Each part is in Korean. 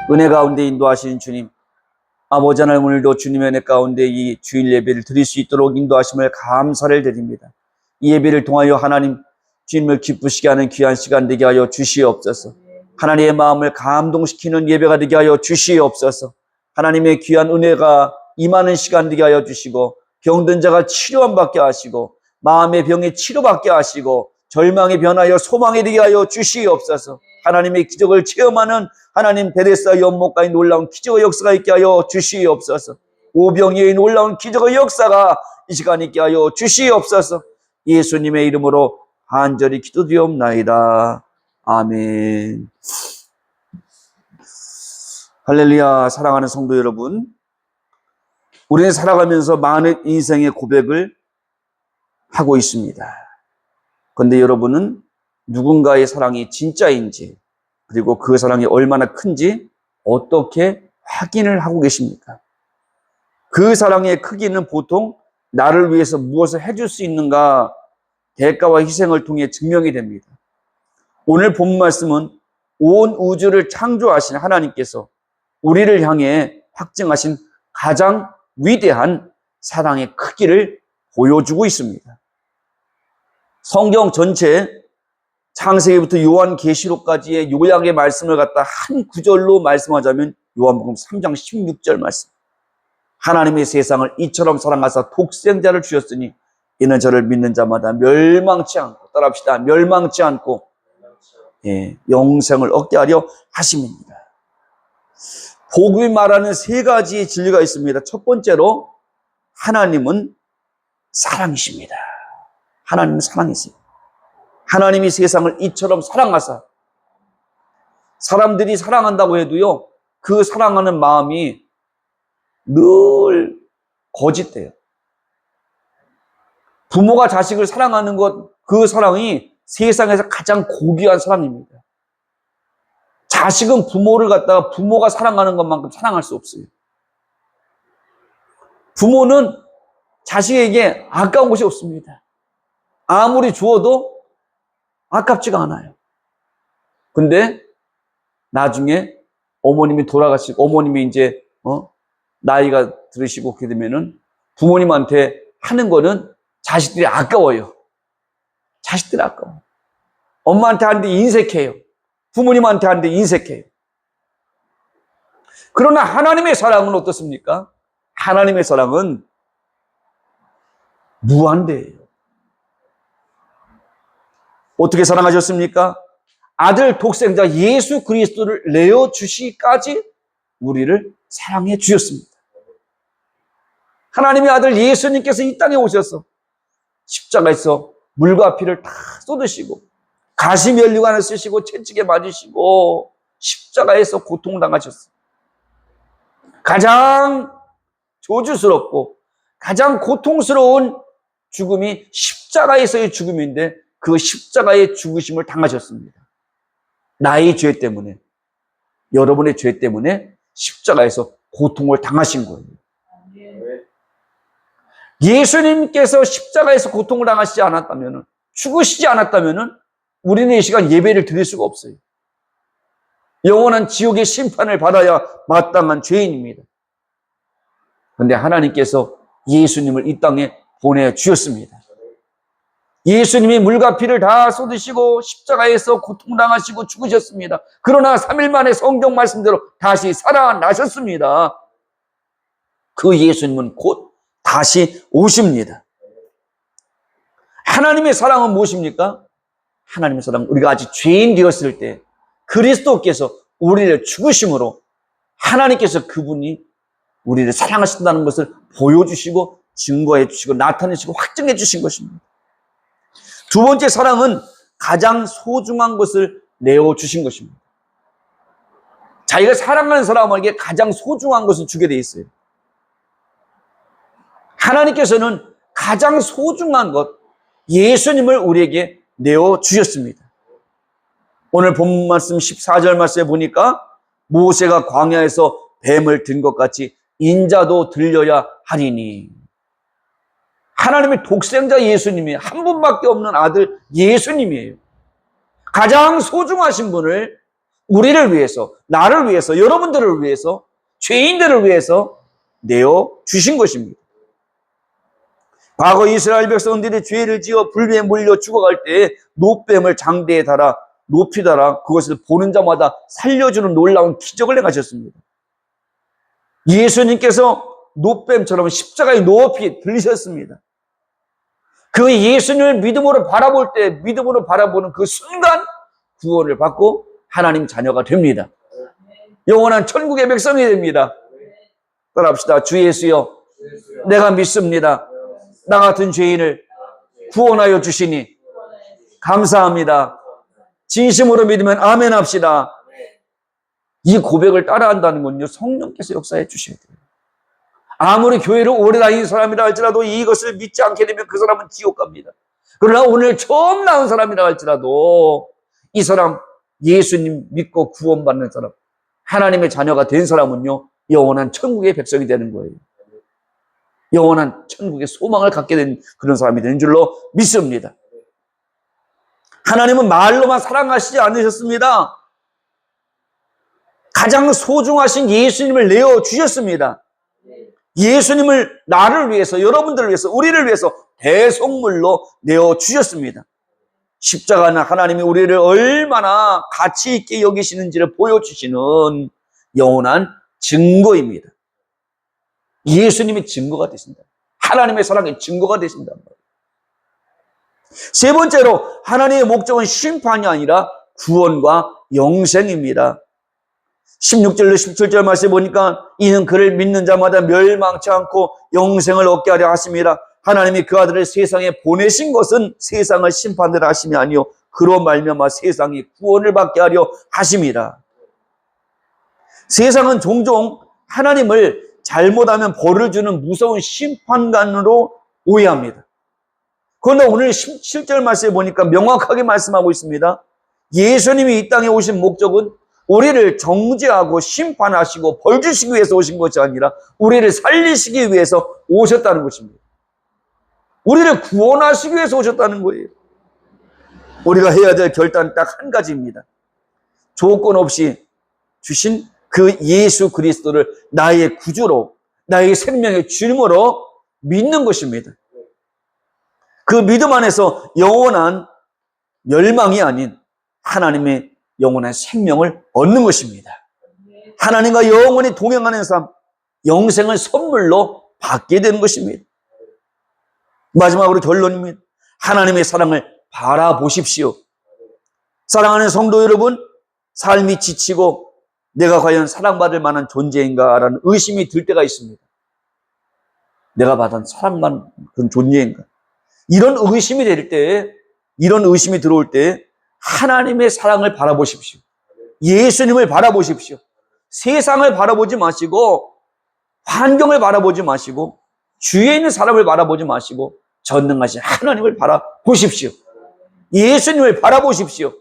은혜 가운데 인도하시는 주님, 아버지 하나님, 오늘도 주님의 은혜 가운데 이 주일 예배를 드릴 수 있도록 인도하심을 감사를 드립니다. 이 예배를 통하여 하나님 주님을 기쁘시게 하는 귀한 시간 되게 하여 주시옵소서. 하나님의 마음을 감동시키는 예배가 되게 하여 주시옵소서. 하나님의 귀한 은혜가 임하는 시간 되게 하여 주시고, 병든 자가 치료함 받게 하시고, 마음의 병에 치료받게 하시고, 절망에 변하여 소망이 되게 하여 주시옵소서. 하나님의 기적을 체험하는 하나님 베데스다 연못가에 놀라운 기적의 역사가 있게 하여 주시옵소서. 오병이어의 놀라운 기적의 역사가 이 시간에 있게 하여 주시옵소서. 예수님의 이름으로 간절히 기도드리옵나이다. 아멘. 할렐루야. 사랑하는 성도 여러분, 우리는 살아가면서 많은 인생의 고백을 하고 있습니다. 그런데 여러분은 누군가의 사랑이 진짜인지, 그리고 그 사랑이 얼마나 큰지 어떻게 확인을 하고 계십니까? 그 사랑의 크기는 보통 나를 위해서 무엇을 해줄 수 있는가, 대가와 희생을 통해 증명이 됩니다. 오늘 본 말씀은 온 우주를 창조하신 하나님께서 우리를 향해 확증하신 가장 위대한 사랑의 크기를 보여주고 있습니다. 성경 전체 창세기부터 요한계시록까지의 요약의 말씀을 갖다 한 구절로 말씀하자면 요한복음 3장 16절 말씀. 하나님의 세상을 이처럼 사랑하사 독생자를 주셨으니 이는 저를 믿는 자마다 멸망치 않고, 따라합시다, 멸망치 않고 영생을 얻게 하려 하심입니다. 복음이 말하는 세 가지의 진리가 있습니다. 첫 번째로 하나님은 사랑이십니다. 하나님은 사랑이세요. 하나님이 세상을 이처럼 사랑하사, 사람들이 사랑한다고 해도요, 그 사랑하는 마음이 늘 거짓돼요. 부모가 자식을 사랑하는 것, 그 사랑이 세상에서 가장 고귀한 사랑입니다. 자식은 부모를 갖다가 부모가 사랑하는 것만큼 사랑할 수 없어요. 부모는 자식에게 아까운 것이 없습니다. 아무리 주어도 아깝지가 않아요. 근데 나중에 어머님이 돌아가시고, 어머님이 이제 나이가 들으시고 그렇게 되면은 부모님한테 하는 거는 자식들이 아까워요. 자식들이 아까워. 엄마한테 하는데 인색해요. 부모님한테 하는데 인색해요. 그러나 하나님의 사랑은 어떻습니까? 하나님의 사랑은 무한대예요. 어떻게 사랑하셨습니까? 아들 독생자 예수 그리스도를 내어주시기까지 우리를 사랑해 주셨습니다. 하나님의 아들 예수님께서 이 땅에 오셔서 십자가에서 물과 피를 다 쏟으시고, 가시면류관을 쓰시고, 채찍에 맞으시고, 십자가에서 고통당하셨어요. 가장 저주스럽고 가장 고통스러운 죽음이 십자가에서의 죽음인데, 그 십자가의 죽으심을 당하셨습니다. 나의 죄 때문에, 여러분의 죄 때문에 십자가에서 고통을 당하신 거예요. 예수님께서 십자가에서 고통을 당하시지 않았다면, 죽으시지 않았다면 우리는 이 시간 예배를 드릴 수가 없어요. 영원한 지옥의 심판을 받아야 마땅한 죄인입니다. 그런데 하나님께서 예수님을 이 땅에 보내주셨습니다. 예수님이 물과 피를 다 쏟으시고 십자가에서 고통당하시고 죽으셨습니다. 그러나 3일 만에 성경 말씀대로 다시 살아나셨습니다. 그 예수님은 곧 다시 오십니다. 하나님의 사랑은 무엇입니까? 하나님의 사랑은 우리가 아직 죄인 되었을 때 그리스도께서 우리를 죽으심으로 하나님께서 그분이 우리를 사랑하신다는 것을 보여주시고 증거해 주시고 나타내시고 확증해 주신 것입니다. 두 번째 사랑은 가장 소중한 것을 내어주신 것입니다. 자기가 사랑하는 사람에게 가장 소중한 것을 주게 돼 있어요. 하나님께서는 가장 소중한 것, 예수님을 우리에게 내어주셨습니다. 오늘 본 말씀 14절 말씀에 보니까 모세가 광야에서 뱀을 든 것 같이 인자도 들려야 하리니, 하나님의 독생자 예수님이 한 분밖에 없는 아들 예수님이에요. 가장 소중하신 분을 우리를 위해서, 나를 위해서, 여러분들을 위해서, 죄인들을 위해서 내어 주신 것입니다. 과거 이스라엘 백성들이 죄를 지어 불의에 물려 죽어갈 때 노뱀을 장대에 달아 높이 달아 그것을 보는 자마다 살려주는 놀라운 기적을 행하셨습니다. 예수님께서 노뱀처럼 십자가에 높이 들리셨습니다. 그 예수님을 믿음으로 바라볼 때, 믿음으로 바라보는 그 순간 구원을 받고 하나님 자녀가 됩니다. 영원한 천국의 백성이 됩니다. 따라합시다. 주 예수여, 내가 믿습니다. 나 같은 죄인을 구원하여 주시니 감사합니다. 진심으로 믿으면 아멘 합시다. 이 고백을 따라한다는 건요, 성령께서 역사해 주셔야 돼요. 아무리 교회를 오래 다닌 사람이라 할지라도 이것을 믿지 않게 되면 그 사람은 지옥 갑니다. 그러나 오늘 처음 나온 사람이라 할지라도 이 사람, 예수님 믿고 구원받는 사람, 하나님의 자녀가 된 사람은요, 영원한 천국의 백성이 되는 거예요. 영원한 천국의 소망을 갖게 된 그런 사람이 되는 줄로 믿습니다. 하나님은 말로만 사랑하시지 않으셨습니다. 가장 소중하신 예수님을 내어주셨습니다. 예수님을 나를 위해서, 여러분들을 위해서, 우리를 위해서 대속물로 내어주셨습니다. 십자가는 하나님이 우리를 얼마나 가치 있게 여기시는지를 보여주시는 영원한 증거입니다. 예수님이 증거가 되신다. 하나님의 사랑의 증거가 되신다. 세 번째로 하나님의 목적은 심판이 아니라 구원과 영생입니다. 16절로 17절 말씀에 보니까 이는 그를 믿는 자마다 멸망치 않고 영생을 얻게 하려 하심이라. 하나님이 그 아들을 세상에 보내신 것은 세상을 심판하려 하심이 아니요 그로 말미암아 세상이 구원을 받게 하려 하심이라. 세상은 종종 하나님을 잘못하면 벌을 주는 무서운 심판관으로 오해합니다. 그런데 오늘 17절 말씀에 보니까 명확하게 말씀하고 있습니다. 예수님이 이 땅에 오신 목적은 우리를 정죄하고 심판하시고 벌 주시기 위해서 오신 것이 아니라 우리를 살리시기 위해서 오셨다는 것입니다. 우리를 구원하시기 위해서 오셨다는 거예요. 우리가 해야 될 결단은 딱 한 가지입니다. 조건 없이 주신 그 예수 그리스도를 나의 구주로, 나의 생명의 주님으로 믿는 것입니다. 그 믿음 안에서 영원한 멸망이 아닌 하나님의 영원한 생명을 얻는 것입니다. 하나님과 영원히 동행하는 삶, 영생을 선물로 받게 되는 것입니다. 마지막으로 결론입니다. 하나님의 사랑을 바라보십시오. 사랑하는 성도 여러분, 삶이 지치고 내가 과연 사랑받을 만한 존재인가라는 의심이 들 때가 있습니다. 내가 받은 사랑만 그런 존재인가? 이런 의심이 될 때, 이런 의심이 들어올 때 하나님의 사랑을 바라보십시오. 예수님을 바라보십시오. 세상을 바라보지 마시고 환경을 바라보지 마시고 주위에 있는 사람을 바라보지 마시고 전능하신 하나님을 바라보십시오. 예수님을 바라보십시오.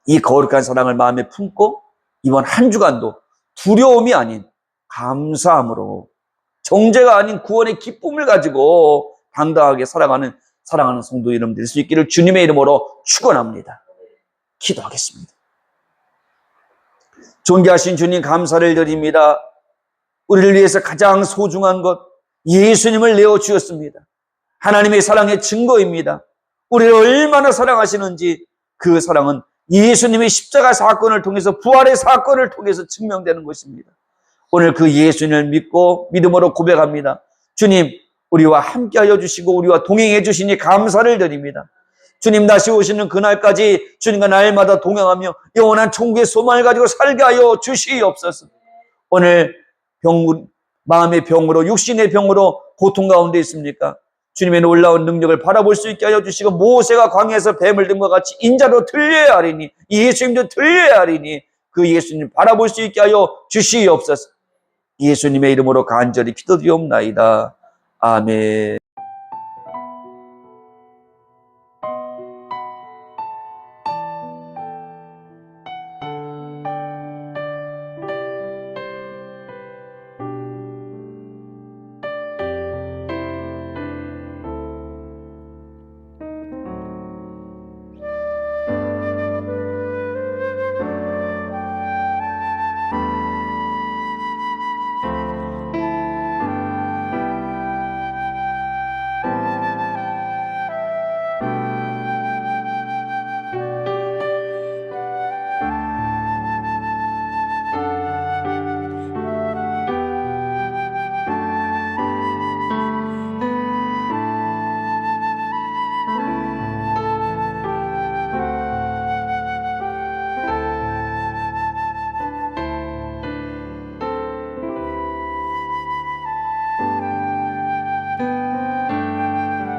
이 거룩한 사랑을 마음에 품고 이번 한 주간도 두려움이 아닌 감사함으로 정죄가 아닌 구원의 기쁨을 가지고 당당하게 사랑하는 성도 여러분 될 수 있기를 주님의 이름으로 축원합니다. 기도하겠습니다. 존귀하신 주님 감사를 드립니다. 우리를 위해서 가장 소중한 것 예수님을 내어주셨습니다. 하나님의 사랑의 증거입니다. 우리를 얼마나 사랑하시는지 그 사랑은 예수님의 십자가 사건을 통해서 부활의 사건을 통해서 증명되는 것입니다. 오늘 그 예수님을 믿고 믿음으로 고백합니다. 주님 우리와 함께하여 주시고 우리와 동행해 주시니 감사를 드립니다. 주님 다시 오시는 그날까지 주님과 날마다 동행하며 영원한 천국의 소망을 가지고 살게 하여 주시옵소서. 오늘 마음의 병으로 육신의 병으로 고통 가운데 있습니까? 주님의 놀라운 능력을 바라볼 수 있게 하여 주시고 모세가 광야에서 뱀을 든 것 같이 인자도 들려야 하리니 예수님도 들려야 하리니 그 예수님 바라볼 수 있게 하여 주시옵소서. 예수님의 이름으로 간절히 기도드리옵나이다. 아멘.